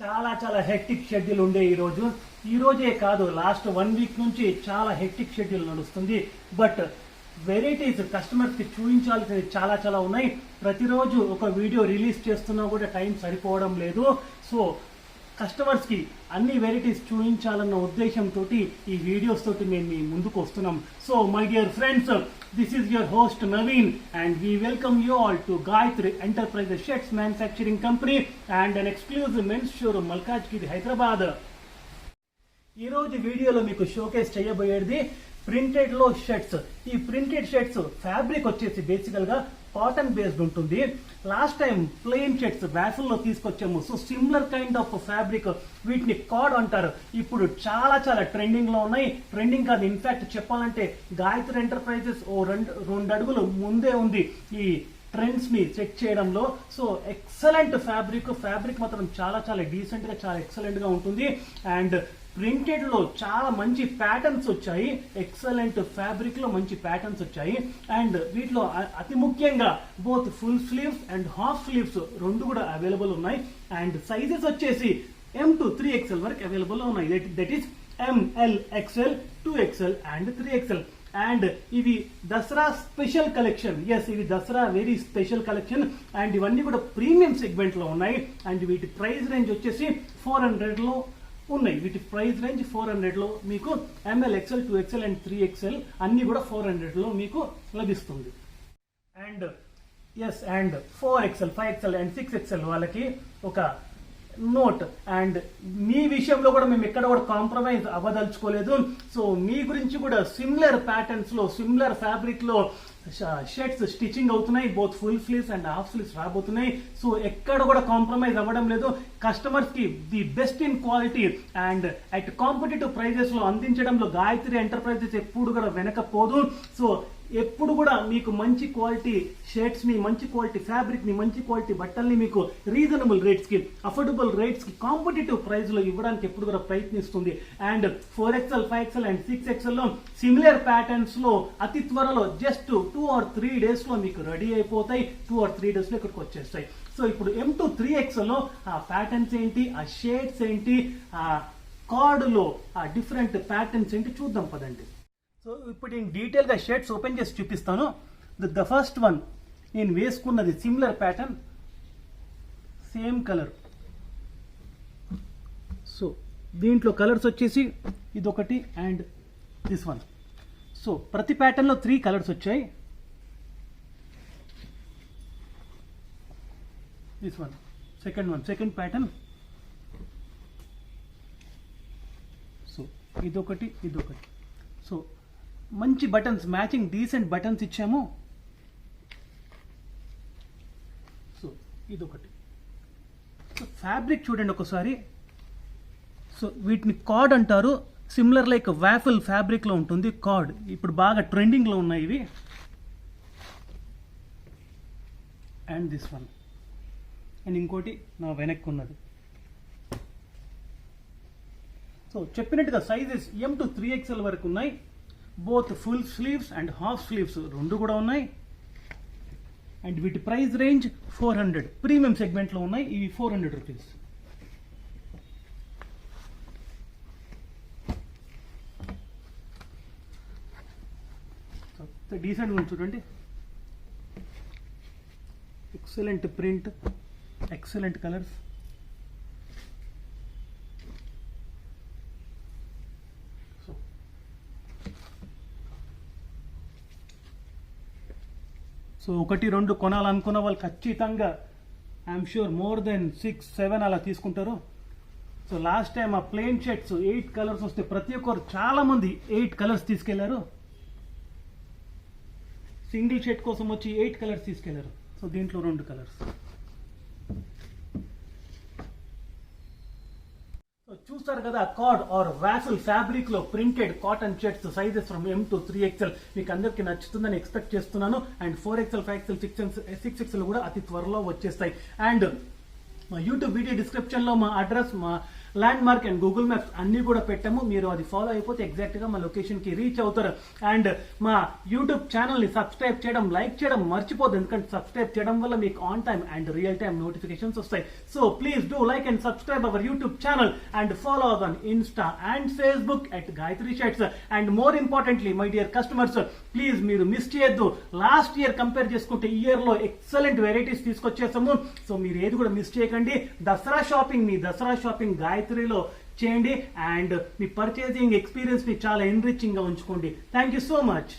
చాలా చాలా hectic schedule ఉండే ఈ రోజే కాదు లాస్ట్ 1 వీక్ నుంచి చాలా హెక్టిక్ షెడ్యూల్ నడుస్తుంది. బట్ వెరైటీస్ కస్టమర్స్ కి చూపించాల్సినవి చాలా చాలా ఉన్నాయి. ప్రతిరోజు ఒక వీడియో రిలీజ్ చేస్తున్నా కూడా టైం సరిపోవడం లేదు. సో కస్టమర్స్ కి అన్ని వెరైటీస్ చూపించాలన్న ఉద్దేశంతో ఈ వీడియోస్ తోటి మేము మీ ముందుకు వస్తున్నాం. So my dear friends, this is your host Naveen and we welcome you all to Gayatri enterprises shirts manufacturing company and an exclusive men's showroom Malkajgiri Hyderabad. ఈ రోజు వీడియోలో మీకు షోకేస్ చేయబోయేది ప్రింటెడ్ లో షర్ట్స్. ఈ ప్రింటెడ్ షర్ట్స్ ఫ్యాబ్రిక్ వచ్చేసి బేసికల్ గా కాటన్ బేస్డ్ ఉంటుంది. లాస్ట్ టైం ప్లెయిన్ షర్ట్స్ వ్యాఫుల్ లో తీసుకొచ్చాము. So similar kind of fabric, వీటిని కార్డ్ అంటారు. ఇప్పుడు చాలా చాలా ట్రెండింగ్ లో ఉన్నాయి. ట్రెండింగ్ కాదు, ఇన్ఫాక్ట్ చెప్పాలంటే గాయత్రి ఎంటర్ప్రైజెస్ రెండు అడుగులు ముందే ఉంది ఈ ట్రెండ్స్ ని సెట్ చేయడంలో. సో ఎక్సలెంట్ ఫ్యాబ్రిక్ మాత్రం చాలా చాలా డీసెంట్ గా చాలా ఎక్సలెంట్ గా ఉంటుంది. అండ్ ప్రింటెడ్ లో చాలా మంచి ప్యాటర్న్స్ వచ్చాయి. ఎక్సలెంట్ ఫ్యాబ్రిక్ లో మంచి ప్యాటర్న్స్ వచ్చాయి. అండ్ వీటిలో అతి ముఖ్యంగా both full sleeves and half sleeves రెండు కూడా అవైలబుల్ ఉన్నాయి. అండ్ సైజెస్ వచ్చేసి M to 3XL వరకు అవైలబుల్ ఉన్నాయి. That is ML, XL, 2XL and 3XL. And ఇవి దసరా స్పెషల్ కలెక్షన్. ఎస్, ఇవి Dasara very special collection. And ఇవన్నీ కూడా ప్రీమియం సెగ్మెంట్ లో ఉన్నాయి. అండ్ వీటి ప్రైస్ రేంజ్ వచ్చేసి 400 లో ఉన్నాయి. వీటి ప్రైస్ రేంజ్ 400 లో మీకు ML, XL, 2XL and 3XL అన్ని కూడా 400 లో మీకు లభిస్తుంది. And yes, and 4XL, 5XL and 6XL వాళ్ళకి ఒక నోట్. అండ్ మీ విషయంలో కూడా మేము ఎక్కడ కూడా కాంప్రమైజ్ అవ్వదలుచుకోలేదు. సో మీ గురించి కూడా సిమిలర్ ప్యాటర్న్స్ లో సిమిలర్ ఫ్యాబ్రిక్ లో షర్ట్స్ స్టిచ్చింగ్ అవుతున్నాయి. Both full sleeves and half sleeves రాబోతున్నాయి. సో ఎక్కడ కూడా కాంప్రమైజ్ అవ్వడం లేదు. కస్టమర్స్ కి the best in quality and at competitive prices లో అందించడంలో గాయత్రి ఎంటర్ప్రైజెస్ ఎప్పుడు కూడా వెనకపోదు. సో ఎప్పుడు కూడా మీకు మంచి క్వాలిటీ షర్ట్స్ ని, మంచి క్వాలిటీ ఫ్యాబ్రిక్ ని, మంచి క్వాలిటీ బట్టల్ని మీకు రీజనబుల్ రేట్స్ కి, అఫోర్డబుల్ రేట్స్ కి, కాంపిటేటివ్ ప్రైస్ లో ఇవ్వడానికి ఎప్పుడు కూడా ప్రయత్నిస్తుంది. And 4XL, 5XL and 6XL లో సిమిలర్ ప్యాటర్న్స్ లో అతి త్వరలో జస్ట్ 2 or 3 డేస్ లో మీకు రెడీ అయిపోతాయి. 2 or 3 డేస్ లో ఇక్కడికి వచ్చేస్తాయి. సో ఇప్పుడు M to 3XL లో ఆ ప్యాటర్న్స్ ఏంటి, ఆ షేడ్స్ ఏంటి, ఆ కార్డ్ లో ఆ డిఫరెంట్ ప్యాటర్న్స్ ఏంటి చూద్దాం పదండి. సో ఇప్పుడు నేను డీటెయిల్ గా షర్ట్స్ ఓపెన్ చేసి చూపిస్తాను. ద ఫస్ట్ వన్ నేను వేసుకున్నది similar pattern, same colour. So దీంట్లో కలర్స్ వచ్చేసి ఇదొకటి అండ్ దిస్ వన్. సో ప్రతి ప్యాటర్న్ లో 3 కలర్స్ వచ్చాయి. This one, second pattern. So ఇదొకటి. సో మంచి బటన్స్, మ్యాచింగ్ డీసెంట్ బటన్స్ ఇచ్చాము. సో ఇదొకటి. సో ఫ్యాబ్రిక్ చూడండి ఒకసారి. సో వీటిని కార్డ్ అంటారు. సిమిలర్ లైక్ వాఫిల్ ఫ్యాబ్రిక్ లో ఉంటుంది కార్డ్. ఇప్పుడు బాగా ట్రెండింగ్ లో ఉన్నాయి ఇవి. And this one. అండ్ ఇంకోటి నా వెనక్కి ఉన్నది. సో చెప్పినట్టుగా సైజెస్ M to 3XL వరకు ఉన్నాయి. Both full sleeves and half sleeves రెండు కూడా ఉన్నాయి. అండ్ వీటి ప్రైస్ రేంజ్ 400, ప్రీమియం సెగ్మెంట్ లో ఉన్నాయి. ఇవి 400 రూపీస్. డీసెంట్ ఉంది చూడండి. Excellent print, excellent colours. So 1-2 కొనాలనుకున్న వాళ్ళు ఖచ్చితంగా ఐఎమ్ షూర్ మోర్ దెన్ 6-7 అలా తీసుకుంటారు. సో లాస్ట్ టైం ఆ ప్లెయిన్ షర్ట్స్ 8 కలర్స్ వస్తే ప్రతి ఒక్కరు చాలా మంది 8 కలర్స్ తీసుకెళ్లారు. సింగిల్ షర్ట్ కోసం వచ్చి 8 కలర్స్ తీసుకెళ్లారు. సో దీంట్లో 2 కలర్స్. చూస్తారు కదా, కార్డ్ ఆర్ వాఫిల్ ఫ్యాబ్రిక్ లో printed cotton shirts sizes from M to 3XL మీకు అందరికి నచ్చుతుందని ఎక్స్పెక్ట్ చేస్తున్నాను. అండ్ 4XL, 5XL, 6XL కూడా అతి త్వరలో వచ్చేస్తాయి. అండ్ మా యూట్యూబ్ వీడియో డిస్క్రిప్షన్ లో మా అడ్రస్, మా land mark and Google maps అన్ని కూడా పెట్టాము. మీరు అది ఫాలో అయిపోతే ఎగ్జాక్ట్ గా మా లొకేషన్ కి రీచ్ అవుతారు. అండ్ మా యూట్యూబ్ ఛానల్ ని సబ్స్క్రైబ్ చేయడం, లైక్ చేయడం మర్చిపోద్దు. ఎందుకంటే సబ్స్క్రైబ్ చేయడం వల్ల మీకు on time and real time notifications వస్తాయి. So please do like and subscribe our YouTube channel and follow us on Insta and Facebook at Gayatri Sheds. And more importantly, my dear customers, please మీరు miss చేయొద్దు. Last year compare చేసుకుంటే ఈ year లో excellent varieties తీసుకొచ్చేసాము. So మీరు ఏది కూడా miss చేయకండి. మీ Dasara shopping గాయత్రిలో చేయండి అండ్ మీ పర్చేసింగ్ ఎక్స్పీరియన్స్ ని చాలా ఎన్రిచింగ్ గా ఉంచుకోండి. Thank you so much.